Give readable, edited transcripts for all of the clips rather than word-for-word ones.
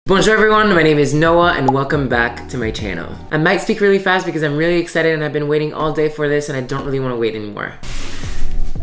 Bonjour everyone, my name is Noah and welcome back to my channel. I might speak really fast because I'm really excited and I've been waiting all day for this and I don't really want to wait anymore.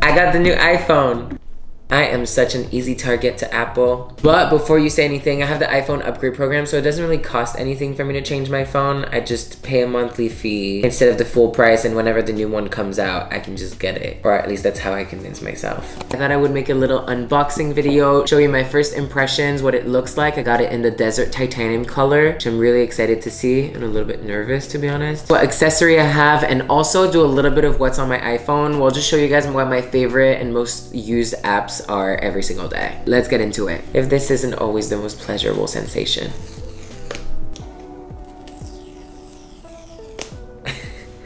I got the new iPhone. I am such an easy target to Apple. But before you say anything, I have the iPhone upgrade program, so it doesn't really cost anything for me to change my phone. I just pay a monthly fee instead of the full price, and whenever the new one comes out, I can just get it. Or at least that's how I convince myself. I thought I would make a little unboxing video, show you my first impressions, what it looks like. I got it in the desert titanium color, which I'm really excited to see and a little bit nervous, to be honest. What accessory I have, and also do a little bit of what's on my iPhone. We'll just show you guys what my favorite and most used apps are every single day. Let's get into it. If this isn't always the most pleasurable sensation.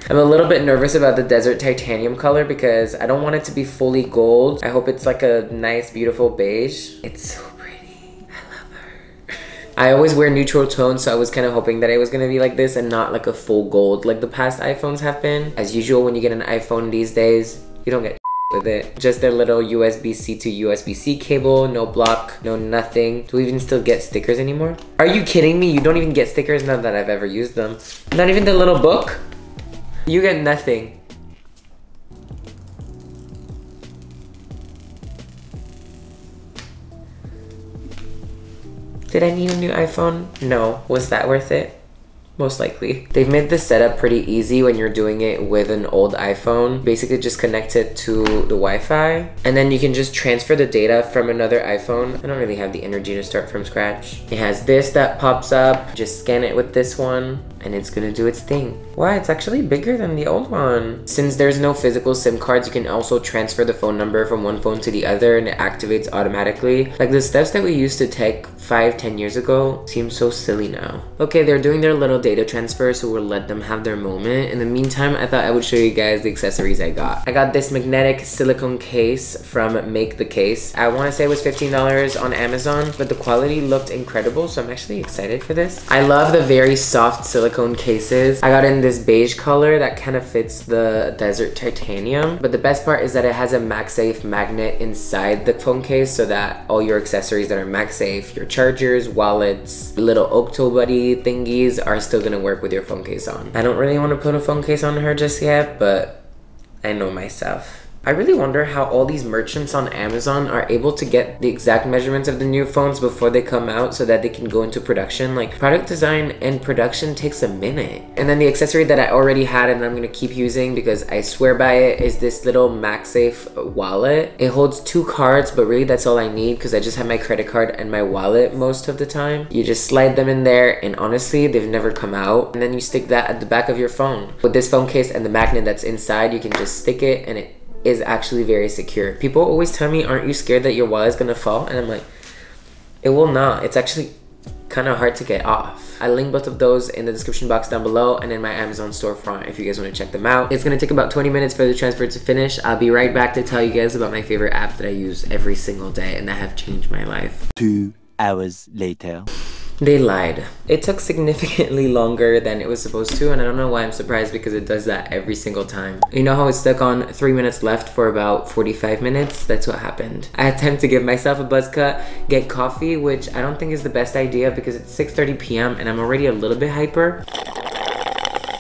I'm a little bit nervous about the desert titanium color because I don't want it to be fully gold. I hope it's like a nice, beautiful beige. It's so pretty. I love her. I always wear neutral tones, so I was kind of hoping that it was gonna be like this and not like a full gold like the past iPhones have been. As usual, when you get an iPhone these days, you don't get with it. Just their little USB-C to USB-C cable, no block, no nothing. Do we even still get stickers anymore? Are you kidding me? You don't even get stickers? Not that I've ever used them. Not even the little book? You get nothing. Did I need a new iPhone? No. Was that worth it? Most likely. They've made the setup pretty easy when you're doing it with an old iPhone. Basically just connect it to the Wi-Fi and then you can just transfer the data from another iPhone. I don't really have the energy to start from scratch. It has this that pops up. Just scan it with this one and it's gonna do its thing. Wow, it's actually bigger than the old one. Since there's no physical SIM cards, you can also transfer the phone number from one phone to the other and it activates automatically. Like the steps that we used to take 5-10 years ago seem so silly now. Okay, they're doing their little data transfer, so we'll let them have their moment. In the meantime, I thought I would show you guys the accessories I got. I got this magnetic silicone case from Make the Case. I want to say it was $15 on Amazon, but the quality looked incredible, so I'm actually excited for this. I love the very soft silicone cases. I got in this beige color that kind of fits the desert titanium, but the best part is that it has a MagSafe magnet inside the phone case so that all your accessories that are MagSafe, your chargers, wallets, little Octobuddy thingies are still gonna work with your phone case on. I don't really want to put a phone case on her just yet, but I know myself. I really wonder how all these merchants on Amazon are able to get the exact measurements of the new phones before they come out so that they can go into production. Like, product design and production takes a minute. And then the accessory that I already had and I'm gonna keep using because I swear by it is this little MagSafe wallet. It holds 2 cards, but really that's all I need because I just have my credit card and my wallet most of the time. You just slide them in there and honestly, they've never come out. And then you stick that at the back of your phone. With this phone case and the magnet that's inside, you can just stick it and it is actually very secure. People always tell me, aren't you scared that your wallet's gonna fall? And I'm like, it will not. It's actually kind of hard to get off. I link both of those in the description box down below and in my Amazon storefront if you guys want to check them out. It's gonna take about 20 minutes for the transfer to finish. I'll be right back to tell you guys about my favorite app that I use every single day and that have changed my life. 2 hours later. They lied. It took significantly longer than it was supposed to, and I don't know why I'm surprised because it does that every single time. You know how it's stuck on 3 minutes left for about 45 minutes? That's what happened. I had time to give myself a buzz cut, get coffee, which I don't think is the best idea because it's 6:30 p.m. and I'm already a little bit hyper.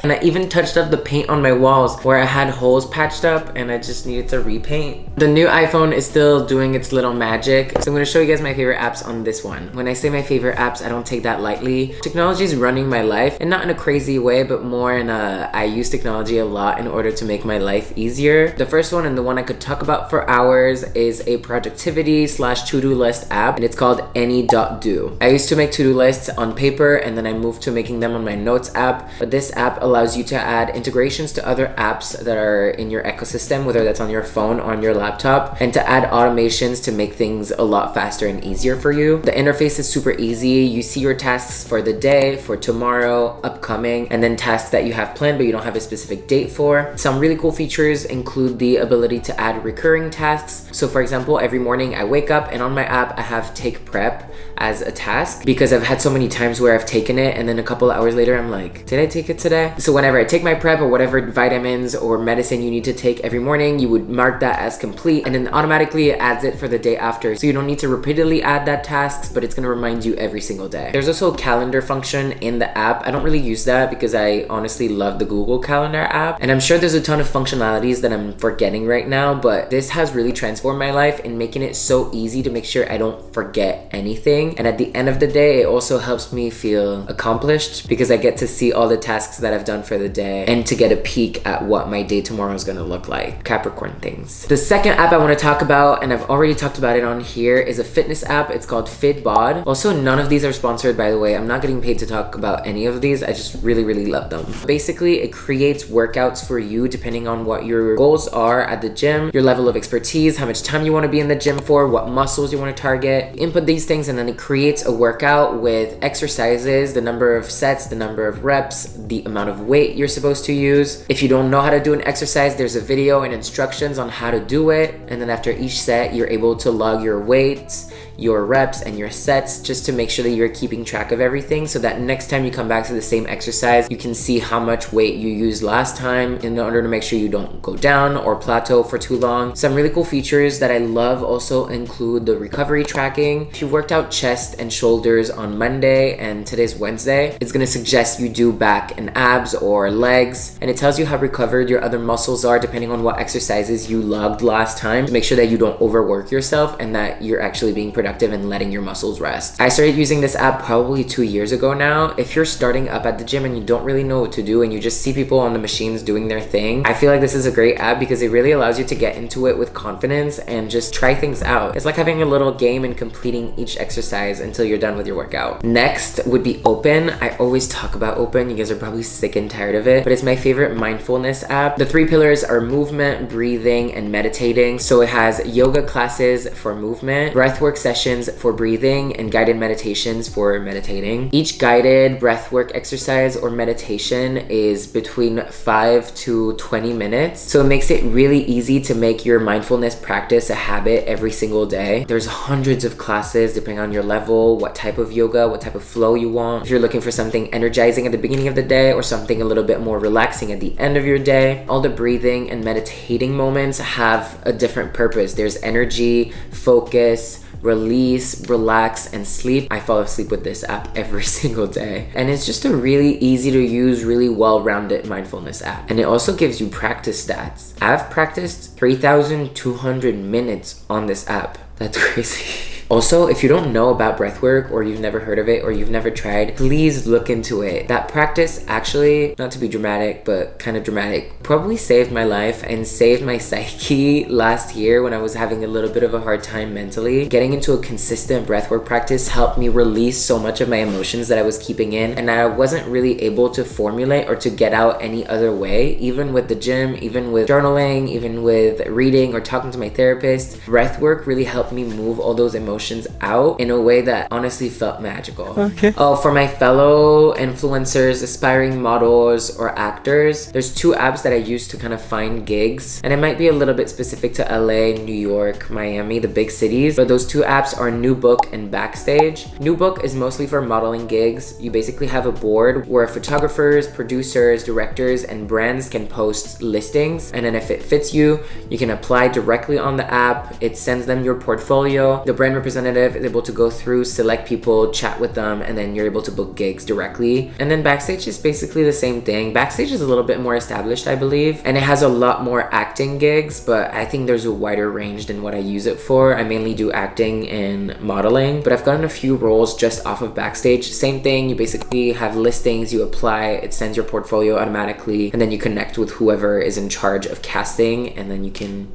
And I even touched up the paint on my walls where I had holes patched up and I just needed to repaint. The new iPhone is still doing its little magic. So I'm gonna show you guys my favorite apps on this one. When I say my favorite apps, I don't take that lightly. Technology is running my life, and not in a crazy way, but more in a, I use technology a lot in order to make my life easier. The first one and the one I could talk about for hours is a productivity / to-do list app, and it's called Any.do. I used to make to-do lists on paper and then I moved to making them on my notes app, but this app allows you to add integrations to other apps that are in your ecosystem, whether that's on your phone or on your laptop, and to add automations to make things a lot faster and easier for you. The interface is super easy. You see your tasks for the day, for tomorrow, upcoming, and then tasks that you have planned but you don't have a specific date for. Some really cool features include the ability to add recurring tasks. So for example, every morning I wake up and on my app I have take prep as a task because I've had so many times where I've taken it and then a couple hours later I'm like, did I take it today? So whenever I take my prep or whatever vitamins or medicine you need to take every morning, you would mark that as complete, and then automatically it adds it for the day after. So you don't need to repeatedly add that tasks, but it's gonna remind you every single day. There's also a calendar function in the app. I don't really use that because I honestly love the Google Calendar app, and I'm sure there's a ton of functionalities that I'm forgetting right now, but this has really transformed my life in making it so easy to make sure I don't forget anything. And at the end of the day, it also helps me feel accomplished because I get to see all the tasks that I've done for the day and to get a peek at what my day tomorrow is gonna look like. Capricorn things. The second app I wanna talk about, and I've already talked about it on here, is a fitness app. It's called FitBod. Also, none of these are sponsored, by the way. I'm not getting paid to talk about any of these. I just really, really love them. Basically, it creates workouts for you depending on what your goals are at the gym, your level of expertise, how much time you wanna be in the gym for, what muscles you wanna target. Input these things and then it creates a workout with exercises, the number of sets, the number of reps, the amount of weight you're supposed to use. If you don't know how to do an exercise, there's a video and instructions on how to do it. And then after each set, you're able to log your weights, your reps, and your sets just to make sure that you're keeping track of everything so that next time you come back to the same exercise, you can see how much weight you used last time in order to make sure you don't go down or plateau for too long. Some really cool features that I love also include the recovery tracking. If you worked out chest and shoulders on Monday and today's Wednesday, it's gonna suggest you do back and abs or legs, and it tells you how recovered your other muscles are depending on what exercises you logged last time to make sure that you don't overwork yourself and that you're actually being productive and letting your muscles rest. I started using this app probably 2 years ago now. If you're starting up at the gym and you don't really know what to do and you just see people on the machines doing their thing, I feel like this is a great app because it really allows you to get into it with confidence and just try things out. It's like having a little game and completing each exercise until you're done with your workout. Next would be Open. I always talk about Open. You guys are probably sick and tired of it, but it's my favorite mindfulness app. The 3 pillars are movement, breathing, and meditating. So it has yoga classes for movement, breathwork sessions for breathing, and guided meditations for meditating. Each guided breathwork exercise or meditation is between 5 to 20 minutes. So it makes it really easy to make your mindfulness practice a habit every single day. There's hundreds of classes depending on your level, what type of yoga, what type of flow you want. If you're looking for something energizing at the beginning of the day or something a little bit more relaxing at the end of your day, all the breathing and meditating moments have a different purpose. There's energy, focus, release, relax, and sleep. I fall asleep with this app every single day. And it's just a really easy to use, really well-rounded mindfulness app. And it also gives you practice stats. I've practiced 3,200 minutes on this app. That's crazy. Also, if you don't know about breathwork or you've never heard of it or you've never tried, please look into it. That practice actually, not to be dramatic, but kind of dramatic, probably saved my life and saved my psyche last year when I was having a little bit of a hard time mentally. Getting into a consistent breathwork practice helped me release so much of my emotions that I was keeping in, and I wasn't really able to formulate or to get out any other way, even with the gym, even with journaling, even with reading or talking to my therapist. Breathwork really helped me move all those emotions out in a way that honestly felt magical. Okay. Oh, for my fellow influencers, aspiring models, or actors, there's 2 apps that I use to kind of find gigs. And it might be a little bit specific to LA, New York, Miami, the big cities, but those 2 apps are New Book and Backstage. New Book is mostly for modeling gigs. You basically have a board where photographers, producers, directors, and brands can post listings. And then if it fits you, you can apply directly on the app. It sends them your portfolio. The brand representative is able to go through, select people, chat with them, and then you're able to book gigs directly. And then Backstage is basically the same thing. Backstage is a little bit more established, I believe, and it has a lot more acting gigs, but I think there's a wider range than what I use it for. I mainly do acting and modeling, but I've gotten a few roles just off of Backstage. Same thing, you basically have listings, you apply, it sends your portfolio automatically, and then you connect with whoever is in charge of casting, and then you can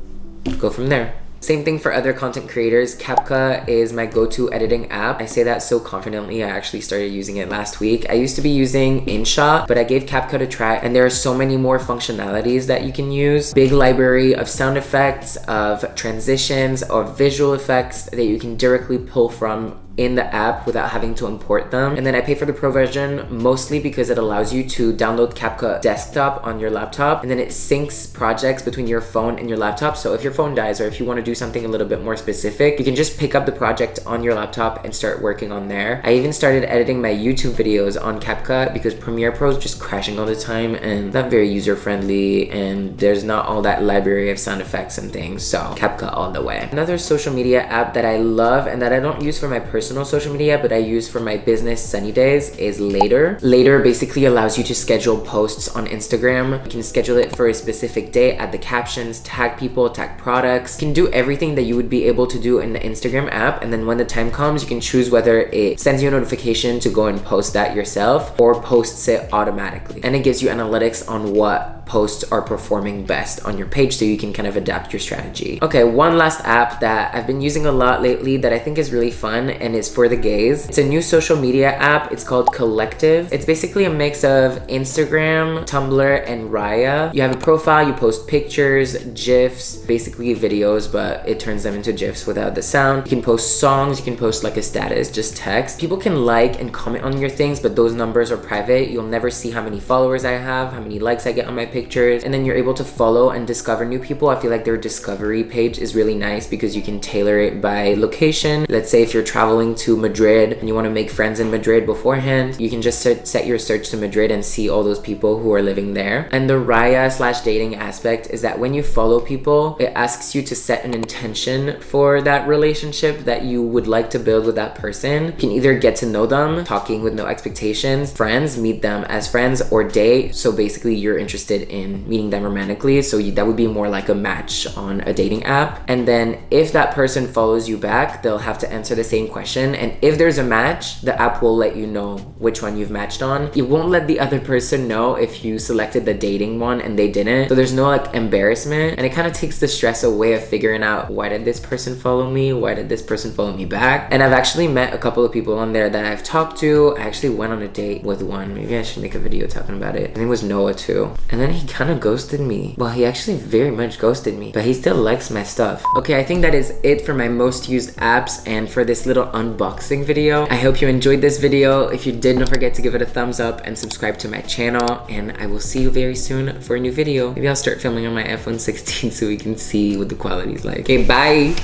go from there. Same thing for other content creators. CapCut is my go-to editing app. I say that so confidently, I actually started using it last week. I used to be using InShot, but I gave CapCut a try, and there are so many more functionalities that you can use. Big library of sound effects, of transitions, or visual effects that you can directly pull from in the app without having to import them. And then I pay for the pro version mostly because it allows you to download CapCut Desktop on your laptop, and then it syncs projects between your phone and your laptop. So if your phone dies, or if you want to do something a little bit more specific, you can just pick up the project on your laptop and start working on there. I even started editing my YouTube videos on CapCut because Premiere Pro is just crashing all the time and not very user-friendly, and there's not all that library of sound effects and things. So CapCut all the way. Another social media app that I love and that I don't use for my personal social media, but I use for my business sunny days is Later. Later basically allows you to schedule posts on Instagram. You can schedule it for a specific day, add the captions, tag people, tag products. You can do everything that you would be able to do in the Instagram app, and then when the time comes, you can choose whether it sends you a notification to go and post that yourself or posts it automatically. And it gives you analytics on what posts are performing best on your page, so you can kind of adapt your strategy. Okay, one last app that I've been using a lot lately that I think is really fun and is for the gays. It's a new social media app. It's called Collective. It's basically a mix of Instagram, Tumblr, and Raya. You have a profile, you post pictures, GIFs, basically videos, but it turns them into GIFs without the sound. You can post songs, you can post like a status, just text. People can like and comment on your things, but those numbers are private. You'll never see how many followers I have, how many likes I get on my pictures, and then you're able to follow and discover new people. I feel like their discovery page is really nice because you can tailor it by location. Let's say if you're traveling to Madrid and you want to make friends in Madrid beforehand, you can just set your search to Madrid and see all those people who are living there. And the Raya/dating aspect is that when you follow people, it asks you to set an intention for that relationship that you would like to build with that person. You can either get to know them, talking with no expectations, friends, meet them as friends, or date. So basically you're interested in meeting them romantically, so that would be more like a match on a dating app. And then if that person follows you back, they'll have to answer the same question, and if there's a match, the app will let you know which one you've matched on. It won't let the other person know if you selected the dating one and they didn't, so there's no like embarrassment, and it kind of takes the stress away of figuring out, why did this person follow me, why did this person follow me back? And I've actually met a couple of people on there that I've talked to. I actually went on a date with one. Maybe I should make a video talking about it. His name was Noah too, and then he kind of ghosted me. Well, he actually very much ghosted me, but he still likes my stuff. Okay, I think that is it for my most used apps and for this little unboxing video. I hope you enjoyed this video. If you did, don't forget to give it a thumbs up and subscribe to my channel, and I will see you very soon for a new video. Maybe I'll start filming on my iPhone 16 so we can see what the quality is like. Okay, bye!